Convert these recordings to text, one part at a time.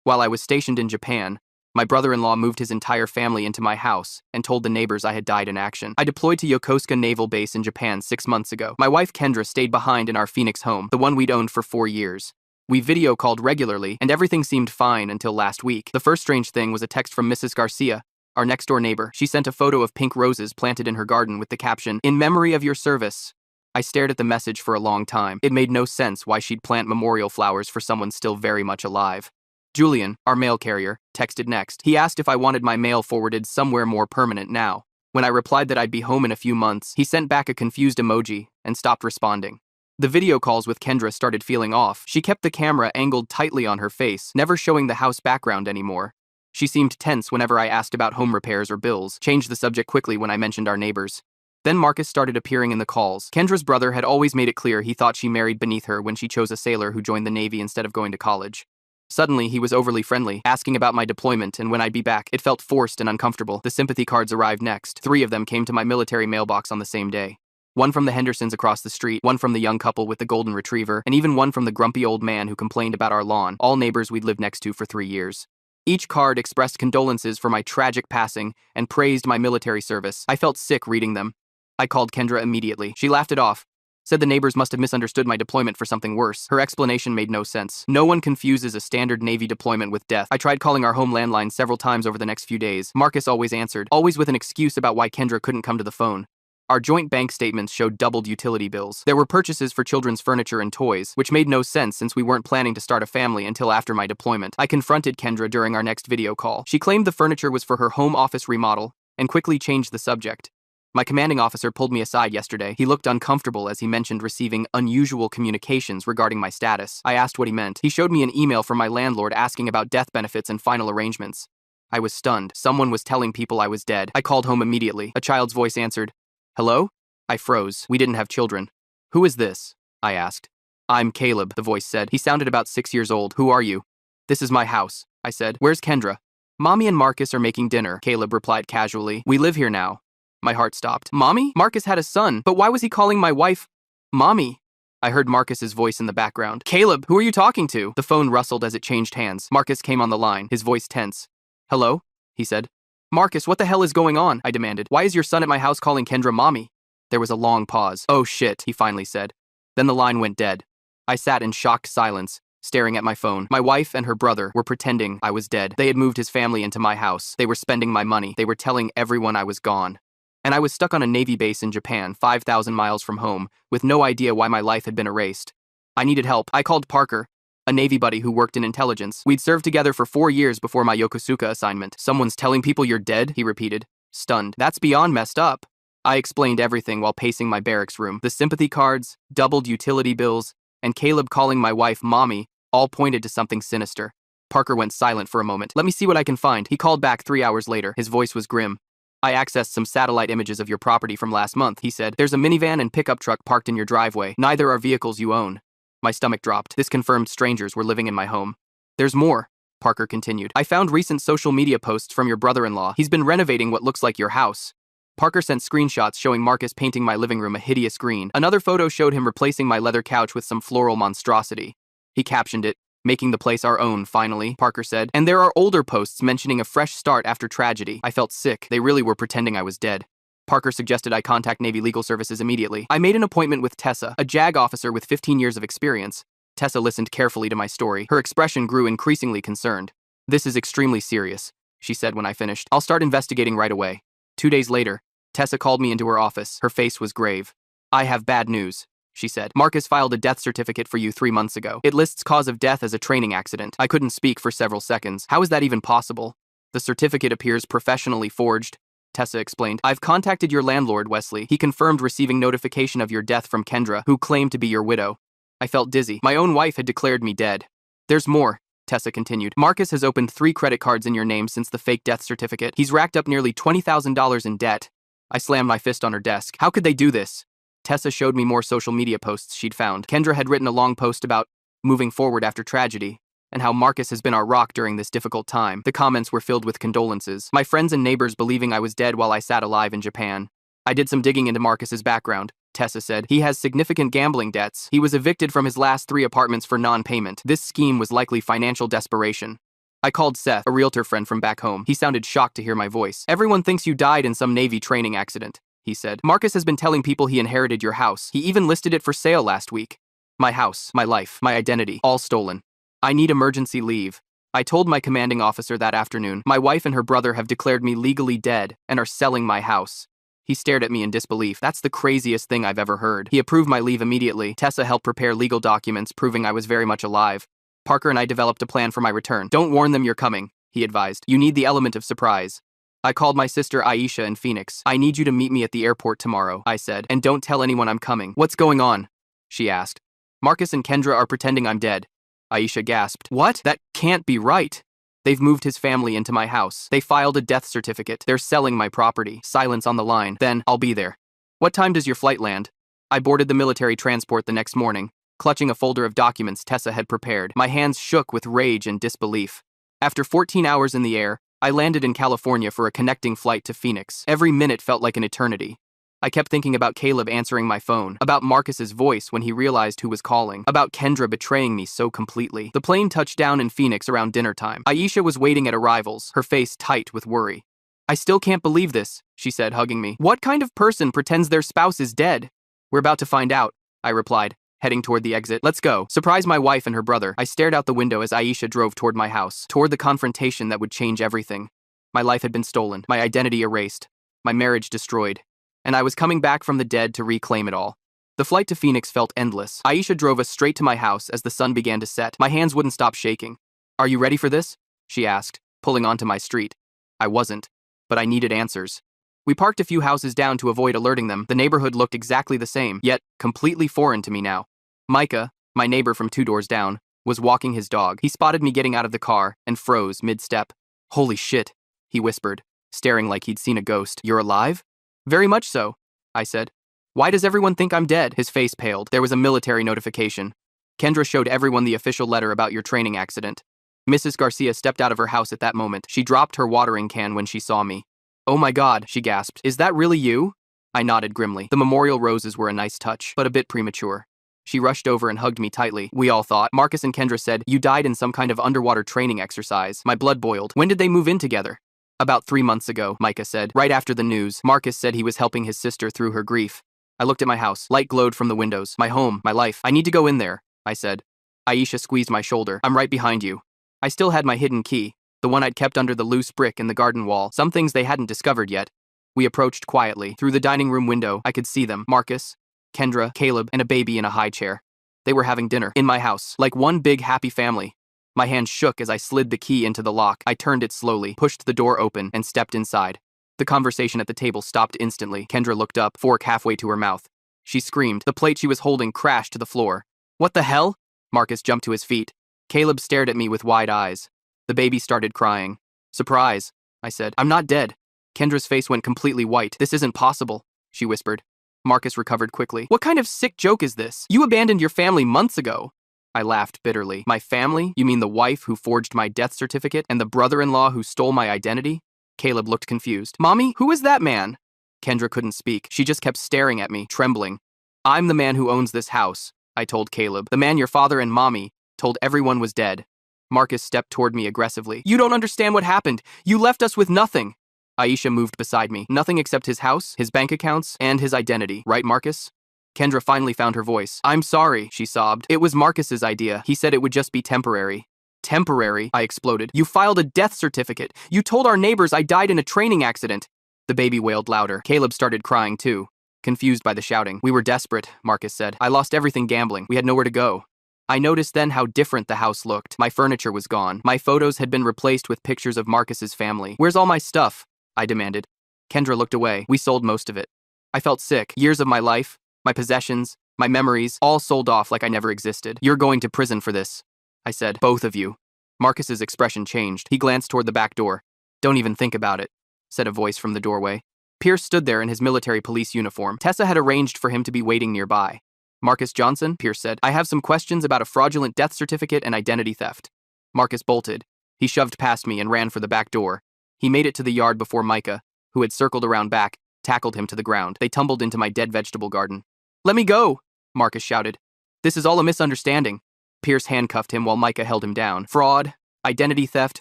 While I was stationed in Japan, my brother-in-law moved his entire family into my house and told the neighbors I had died in action. I deployed to Yokosuka Naval Base in Japan 6 months ago. My wife Kendra stayed behind in our Phoenix home, the one we'd owned for 4 years. We video called regularly, and everything seemed fine until last week. The first strange thing was a text from Mrs. Garcia, our next-door neighbor. She sent a photo of pink roses planted in her garden with the caption, "In memory of your service." I stared at the message for a long time. It made no sense why she'd plant memorial flowers for someone still very much alive. Julian, our mail carrier, texted next. He asked if I wanted my mail forwarded somewhere more permanent now. When I replied that I'd be home in a few months, he sent back a confused emoji and stopped responding. The video calls with Kendra started feeling off. She kept the camera angled tightly on her face, never showing the house background anymore. She seemed tense whenever I asked about home repairs or bills, changed the subject quickly when I mentioned our neighbors. Then Marcus started appearing in the calls. Kendra's brother had always made it clear he thought she married beneath her when she chose a sailor who joined the Navy instead of going to college. Suddenly, he was overly friendly, asking about my deployment and when I'd be back. It felt forced and uncomfortable. The sympathy cards arrived next. 3 of them came to my military mailbox on the same day. One from the Hendersons across the street, one from the young couple with the golden retriever, and even one from the grumpy old man who complained about our lawn, all neighbors we'd lived next to for 3 years. Each card expressed condolences for my tragic passing and praised my military service. I felt sick reading them. I called Kendra immediately. She laughed it off, said the neighbors must have misunderstood my deployment for something worse. Her explanation made no sense. No one confuses a standard Navy deployment with death. I tried calling our home landline several times over the next few days. Marcus always answered, always with an excuse about why Kendra couldn't come to the phone. Our joint bank statements showed doubled utility bills. There were purchases for children's furniture and toys, which made no sense since we weren't planning to start a family until after my deployment. I confronted Kendra during our next video call. She claimed the furniture was for her home office remodel and quickly changed the subject. My commanding officer pulled me aside yesterday. He looked uncomfortable as he mentioned receiving unusual communications regarding my status. I asked what he meant. He showed me an email from my landlord asking about death benefits and final arrangements. I was stunned. Someone was telling people I was dead. I called home immediately. A child's voice answered, "Hello?" I froze. We didn't have children. "Who is this?" I asked. "I'm Caleb," the voice said. He sounded about 6 years old. "Who are you?" "This is my house," I said. "Where's Kendra?" "Mommy and Marcus are making dinner," Caleb replied casually. "We live here now." My heart stopped. Mommy? Marcus had a son, but why was he calling my wife Mommy? I heard Marcus's voice in the background. "Caleb, who are you talking to?" The phone rustled as it changed hands. Marcus came on the line, his voice tense. "Hello?" he said. "Marcus, what the hell is going on?" I demanded. "Why is your son at my house calling Kendra Mommy?" There was a long pause. "Oh shit," he finally said. Then the line went dead. I sat in shocked silence, staring at my phone. My wife and her brother were pretending I was dead. They had moved his family into my house. They were spending my money. They were telling everyone I was gone. And I was stuck on a Navy base in Japan, 5,000 miles from home, with no idea why my life had been erased. I needed help. I called Parker, a Navy buddy who worked in intelligence. We'd served together for 4 years before my Yokosuka assignment. "Someone's telling people you're dead?" he repeated, stunned. "That's beyond messed up." I explained everything while pacing my barracks room. The sympathy cards, doubled utility bills, and Caleb calling my wife Mommy all pointed to something sinister. Parker went silent for a moment. "Let me see what I can find." He called back 3 hours later. His voice was grim. "I accessed some satellite images of your property from last month," he said. "There's a minivan and pickup truck parked in your driveway. Neither are vehicles you own." My stomach dropped. This confirmed strangers were living in my home. "There's more," Parker continued. "I found recent social media posts from your brother-in-law. He's been renovating what looks like your house." Parker sent screenshots showing Marcus painting my living room a hideous green. Another photo showed him replacing my leather couch with some floral monstrosity. He captioned it, "Making the place our own, finally," Parker said. "And there are older posts mentioning a fresh start after tragedy." I felt sick. They really were pretending I was dead. Parker suggested I contact Navy Legal Services immediately. I made an appointment with Tessa, a JAG officer with 15 years of experience. Tessa listened carefully to my story. Her expression grew increasingly concerned. "This is extremely serious," she said when I finished. "I'll start investigating right away." 2 days later, Tessa called me into her office. Her face was grave. "I have bad news," she said. "Marcus filed a death certificate for you 3 months ago. It lists cause of death as a training accident." I couldn't speak for several seconds. "How is that even possible?" "The certificate appears professionally forged," Tessa explained. "I've contacted your landlord, Wesley. He confirmed receiving notification of your death from Kendra, who claimed to be your widow." I felt dizzy. My own wife had declared me dead. "There's more," Tessa continued. "Marcus has opened 3 credit cards in your name since the fake death certificate. He's racked up nearly $20,000 in debt." I slammed my fist on her desk. "How could they do this?" Tessa showed me more social media posts she'd found. Kendra had written a long post about moving forward after tragedy, and how Marcus has been our rock during this difficult time. The comments were filled with condolences. My friends and neighbors believing I was dead while I sat alive in Japan. I did some digging into Marcus's background. Tessa said, "He has significant gambling debts. He was evicted from his last 3 apartments for non-payment. This scheme was likely financial desperation." I called Seth, a realtor friend from back home. He sounded shocked to hear my voice. Everyone thinks you died in some Navy training accident, he said. Marcus has been telling people he inherited your house. He even listed it for sale last week. My house, my life, my identity, all stolen. I need emergency leave. I told my commanding officer that afternoon. My wife and her brother have declared me legally dead and are selling my house. He stared at me in disbelief. That's the craziest thing I've ever heard. He approved my leave immediately. Tessa helped prepare legal documents proving I was very much alive. Parker and I developed a plan for my return. Don't warn them you're coming, he advised. You need the element of surprise. I called my sister Aisha in Phoenix. I need you to meet me at the airport tomorrow, I said, and don't tell anyone I'm coming. What's going on? She asked. Marcus and Kendra are pretending I'm dead. Aisha gasped. What? That can't be right. They've moved his family into my house. They filed a death certificate. They're selling my property. Silence on the line. Then, I'll be there. What time does your flight land? I boarded the military transport the next morning, clutching a folder of documents Tessa had prepared. My hands shook with rage and disbelief. After 14 hours in the air, I landed in California for a connecting flight to Phoenix. Every minute felt like an eternity. I kept thinking about Caleb answering my phone, about Marcus's voice when he realized who was calling, about Kendra betraying me so completely. The plane touched down in Phoenix around dinner time. Aisha was waiting at arrivals, her face tight with worry. I still can't believe this, she said, hugging me. What kind of person pretends their spouse is dead? We're about to find out, I replied, heading toward the exit. Let's go. Surprise my wife and her brother. I stared out the window as Aisha drove toward my house, toward the confrontation that would change everything. My life had been stolen, my identity erased, my marriage destroyed. And I was coming back from the dead to reclaim it all. The flight to Phoenix felt endless. Aisha drove us straight to my house as the sun began to set. My hands wouldn't stop shaking. Are you ready for this? She asked, pulling onto my street. I wasn't, but I needed answers. We parked a few houses down to avoid alerting them. The neighborhood looked exactly the same, yet completely foreign to me now. Micah, my neighbor from 2 doors down, was walking his dog. He spotted me getting out of the car and froze mid-step. Holy shit, he whispered, staring like he'd seen a ghost. You're alive? Very much so, I said. Why does everyone think I'm dead? His face paled. There was a military notification. Kendra showed everyone the official letter about your training accident. Mrs. Garcia stepped out of her house at that moment. She dropped her watering can when she saw me. Oh my God, she gasped. Is that really you? I nodded grimly. The memorial roses were a nice touch, but a bit premature. She rushed over and hugged me tightly. We all thought. Marcus and Kendra said, you died in some kind of underwater training exercise. My blood boiled. When did they move in together? About 3 months ago, Micah said. Right after the news, Marcus said he was helping his sister through her grief. I looked at my house. Light glowed from the windows. My home, my life. I need to go in there, I said. Aisha squeezed my shoulder. I'm right behind you. I still had my hidden key, the one I'd kept under the loose brick in the garden wall. Some things they hadn't discovered yet. We approached quietly. Through the dining room window, I could see them. Marcus, Kendra, Caleb, and a baby in a high chair. They were having dinner in my house, like one big happy family. My hand shook as I slid the key into the lock. I turned it slowly, pushed the door open, and stepped inside. The conversation at the table stopped instantly. Kendra looked up, fork halfway to her mouth. She screamed. The plate she was holding crashed to the floor. What the hell? Marcus jumped to his feet. Caleb stared at me with wide eyes. The baby started crying. Surprise, I said. I'm not dead. Kendra's face went completely white. This isn't possible, she whispered. Marcus recovered quickly. What kind of sick joke is this? You abandoned your family months ago. I laughed bitterly. My family? You mean the wife who forged my death certificate and the brother-in-law who stole my identity? Caleb looked confused. Mommy, who is that man? Kendra couldn't speak. She just kept staring at me, trembling. I'm the man who owns this house, I told Caleb. The man your father and mommy told everyone was dead. Marcus stepped toward me aggressively. You don't understand what happened. You left us with nothing. Aisha moved beside me. Nothing except his house, his bank accounts, and his identity. Right, Marcus? Kendra finally found her voice. I'm sorry, she sobbed. It was Marcus's idea. He said it would just be temporary. Temporary, I exploded. You filed a death certificate. You told our neighbors I died in a training accident. The baby wailed louder. Caleb started crying too, confused by the shouting. We were desperate, Marcus said. I lost everything gambling. We had nowhere to go. I noticed then how different the house looked. My furniture was gone. My photos had been replaced with pictures of Marcus's family. Where's all my stuff? I demanded. Kendra looked away. We sold most of it. I felt sick. Years of my life, my possessions, my memories, all sold off like I never existed. You're going to prison for this, I said. Both of you. Marcus's expression changed. He glanced toward the back door. Don't even think about it, said a voice from the doorway. Pierce stood there in his military police uniform. Tessa had arranged for him to be waiting nearby. Marcus Johnson, Pierce said, I have some questions about a fraudulent death certificate and identity theft. Marcus bolted. He shoved past me and ran for the back door. He made it to the yard before Micah, who had circled around back, tackled him to the ground. They tumbled into my dead vegetable garden. Let me go, Marcus shouted. This is all a misunderstanding. Pierce handcuffed him while Micah held him down. Fraud, Identity theft,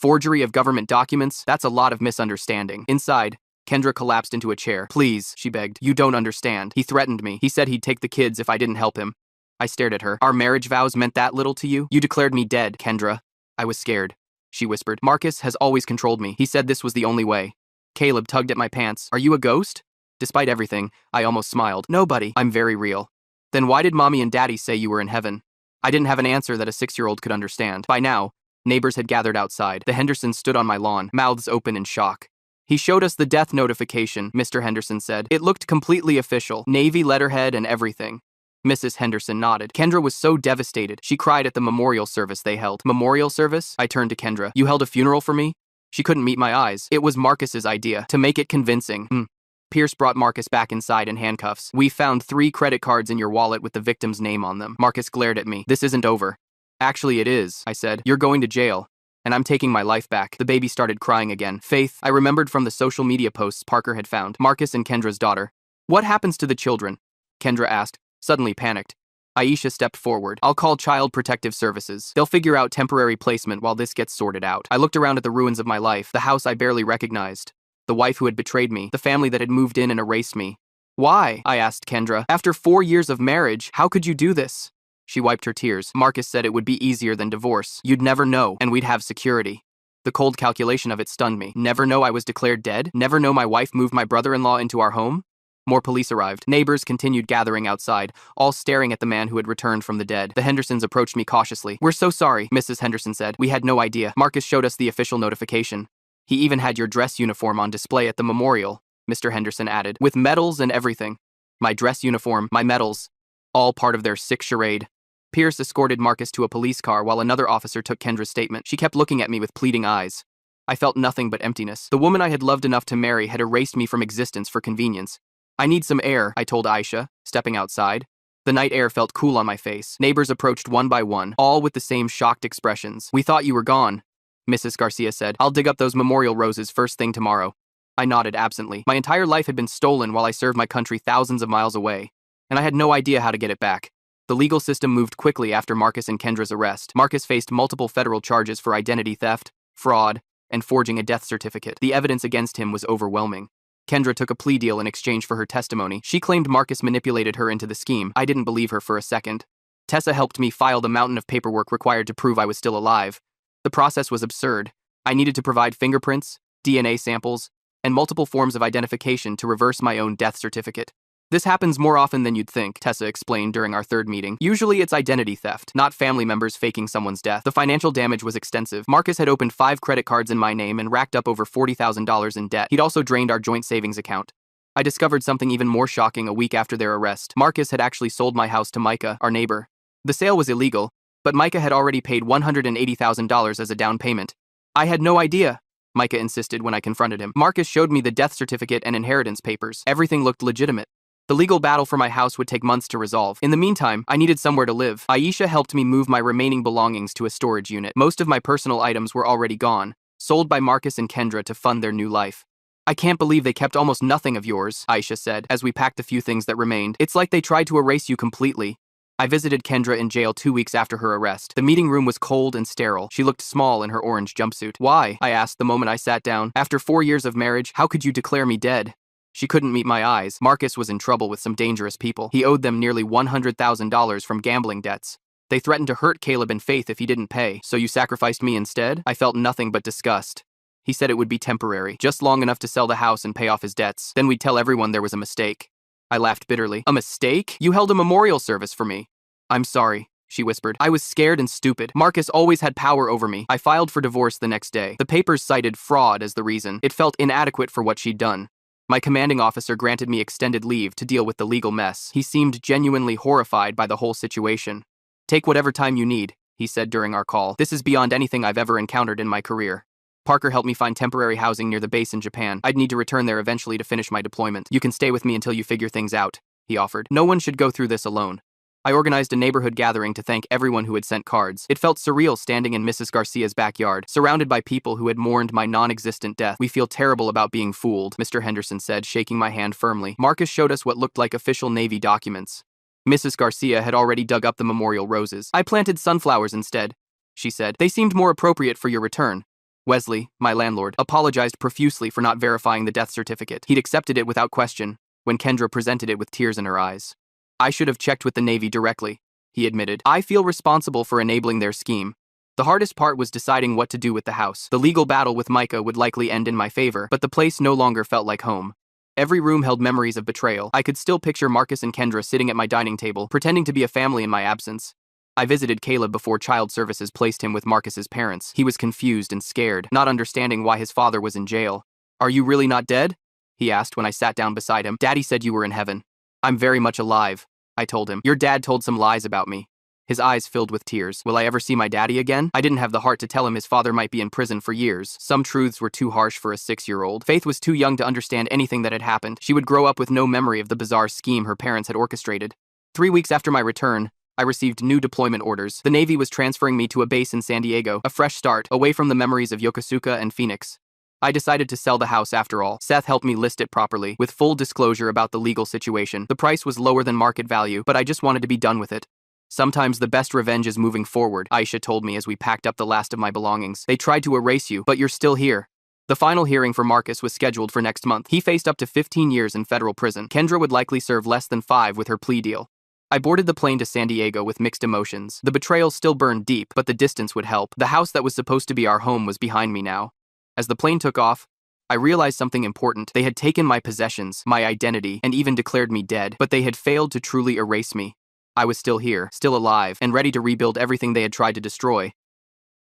forgery of government documents, that's a lot of misunderstanding. Inside, Kendra collapsed into a chair. Please, she begged. You don't understand. He threatened me. He said he'd take the kids if I didn't help him. I stared at her. Our marriage vows meant that little to you? You declared me dead, Kendra. I was scared. She whispered. Marcus has always controlled me. He said this was the only way. Caleb tugged at my pants. Are you a ghost? Despite everything, I almost smiled. Nobody. I'm very real. Then why did Mommy and Daddy say you were in heaven? I didn't have an answer that a 6-year-old could understand. By now, neighbors had gathered outside. The Hendersons stood on my lawn, mouths open in shock. He showed us the death notification, Mr. Henderson said. It looked completely official, Navy letterhead and everything. Mrs. Henderson nodded. Kendra was so devastated. She cried at the memorial service they held. Memorial service? I turned to Kendra. You held a funeral for me? She couldn't meet my eyes. It was Marcus's idea, to make it convincing. Pierce brought Marcus back inside in handcuffs. We found 3 credit cards in your wallet with the victim's name on them. Marcus glared at me. This isn't over. Actually, it is, I said. You're going to jail. And I'm taking my life back. The baby started crying again. Faith, I remembered from the social media posts Parker had found. Marcus and Kendra's daughter. What happens to the children? Kendra asked, suddenly panicked. Aisha stepped forward. I'll call Child Protective Services. They'll figure out temporary placement while this gets sorted out. I looked around at the ruins of my life, the house I barely recognized, the wife who had betrayed me, the family that had moved in and erased me. Why? I asked Kendra. After 4 years of marriage, how could you do this? She wiped her tears. Marcus said it would be easier than divorce. You'd never know, and we'd have security. The cold calculation of it stunned me. Never know I was declared dead? Never know my wife moved my brother-in-law into our home? More police arrived. Neighbors continued gathering outside, all staring at the man who had returned from the dead. The Hendersons approached me cautiously. We're so sorry, Mrs. Henderson said. We had no idea. Marcus showed us the official notification. He even had your dress uniform on display at the memorial, Mr. Henderson added, with medals and everything. My dress uniform, my medals, all part of their sick charade. Pierce escorted Marcus to a police car while another officer took Kendra's statement. She kept looking at me with pleading eyes. I felt nothing but emptiness. The woman I had loved enough to marry had erased me from existence for convenience. I need some air, I told Aisha, stepping outside. The night air felt cool on my face. Neighbors approached one by one, all with the same shocked expressions. We thought you were gone, Mrs. Garcia said. I'll dig up those memorial roses first thing tomorrow. I nodded absently. My entire life had been stolen while I served my country thousands of miles away, and I had no idea how to get it back. The legal system moved quickly after Marcus and Kendra's arrest. Marcus faced multiple federal charges for identity theft, fraud, and forging a death certificate. The evidence against him was overwhelming. Kendra took a plea deal in exchange for her testimony. She claimed Marcus manipulated her into the scheme. I didn't believe her for a second. Tessa helped me file the mountain of paperwork required to prove I was still alive. The process was absurd. I needed to provide fingerprints, DNA samples, and multiple forms of identification to reverse my own death certificate. This happens more often than you'd think, Tessa explained during our third meeting. Usually it's identity theft, not family members faking someone's death. The financial damage was extensive. Marcus had opened 5 credit cards in my name and racked up over $40,000 in debt. He'd also drained our joint savings account. I discovered something even more shocking a week after their arrest. Marcus had actually sold my house to Micah, our neighbor. The sale was illegal, but Micah had already paid $180,000 as a down payment. I had no idea, Micah insisted when I confronted him. Marcus showed me the death certificate and inheritance papers. Everything looked legitimate. The legal battle for my house would take months to resolve. In the meantime, I needed somewhere to live. Aisha helped me move my remaining belongings to a storage unit. Most of my personal items were already gone, sold by Marcus and Kendra to fund their new life. I can't believe they kept almost nothing of yours, Aisha said, as we packed the few things that remained. It's like they tried to erase you completely. I visited Kendra in jail 2 weeks after her arrest. The meeting room was cold and sterile. She looked small in her orange jumpsuit. Why? I asked the moment I sat down. After 4 years of marriage, how could you declare me dead? She couldn't meet my eyes. Marcus was in trouble with some dangerous people. He owed them nearly $100,000 from gambling debts. They threatened to hurt Caleb and Faith if he didn't pay. So you sacrificed me instead? I felt nothing but disgust. He said it would be temporary, just long enough to sell the house and pay off his debts. Then we'd tell everyone there was a mistake. I laughed bitterly. A mistake? You held a memorial service for me. I'm sorry, she whispered. I was scared and stupid. Marcus always had power over me. I filed for divorce the next day. The papers cited fraud as the reason. It felt inadequate for what she'd done. My commanding officer granted me extended leave to deal with the legal mess. He seemed genuinely horrified by the whole situation. Take whatever time you need, he said during our call. This is beyond anything I've ever encountered in my career. Parker helped me find temporary housing near the base in Japan. I'd need to return there eventually to finish my deployment. You can stay with me until you figure things out, he offered. No one should go through this alone. I organized a neighborhood gathering to thank everyone who had sent cards. It felt surreal standing in Mrs. Garcia's backyard, surrounded by people who had mourned my non-existent death. We feel terrible about being fooled, Mr. Henderson said, shaking my hand firmly. Marcus showed us what looked like official Navy documents. Mrs. Garcia had already dug up the memorial roses. I planted sunflowers instead. she said. They seemed more appropriate for your return. Wesley, my landlord, apologized profusely for not verifying the death certificate. He'd accepted it without question when Kendra presented it with tears in her eyes. I should have checked with the Navy directly, he admitted. I feel responsible for enabling their scheme. The hardest part was deciding what to do with the house. The legal battle with Micah would likely end in my favor, but the place no longer felt like home. Every room held memories of betrayal. I could still picture Marcus and Kendra sitting at my dining table, pretending to be a family in my absence. I visited Caleb before child services placed him with Marcus's parents. He was confused and scared, not understanding why his father was in jail. Are you really not dead? He asked when I sat down beside him. Daddy said you were in heaven. I'm very much alive, I told him. Your dad told some lies about me. His eyes filled with tears. Will I ever see my daddy again? I didn't have the heart to tell him his father might be in prison for years. Some truths were too harsh for a 6-year-old. Faith was too young to understand anything that had happened. She would grow up with no memory of the bizarre scheme her parents had orchestrated. 3 weeks after my return, I received new deployment orders. The Navy was transferring me to a base in San Diego, a fresh start, away from the memories of Yokosuka and Phoenix. I decided to sell the house after all. Seth helped me list it properly, with full disclosure about the legal situation. The price was lower than market value, but I just wanted to be done with it. Sometimes the best revenge is moving forward, Aisha told me as we packed up the last of my belongings. They tried to erase you, but you're still here. The final hearing for Marcus was scheduled for next month. He faced up to 15 years in federal prison. Kendra would likely serve less than 5 with her plea deal. I boarded the plane to San Diego with mixed emotions. The betrayal still burned deep, but the distance would help. The house that was supposed to be our home was behind me now. As the plane took off, I realized something important. They had taken my possessions, my identity, and even declared me dead, but they had failed to truly erase me. I was still here, still alive, and ready to rebuild everything they had tried to destroy.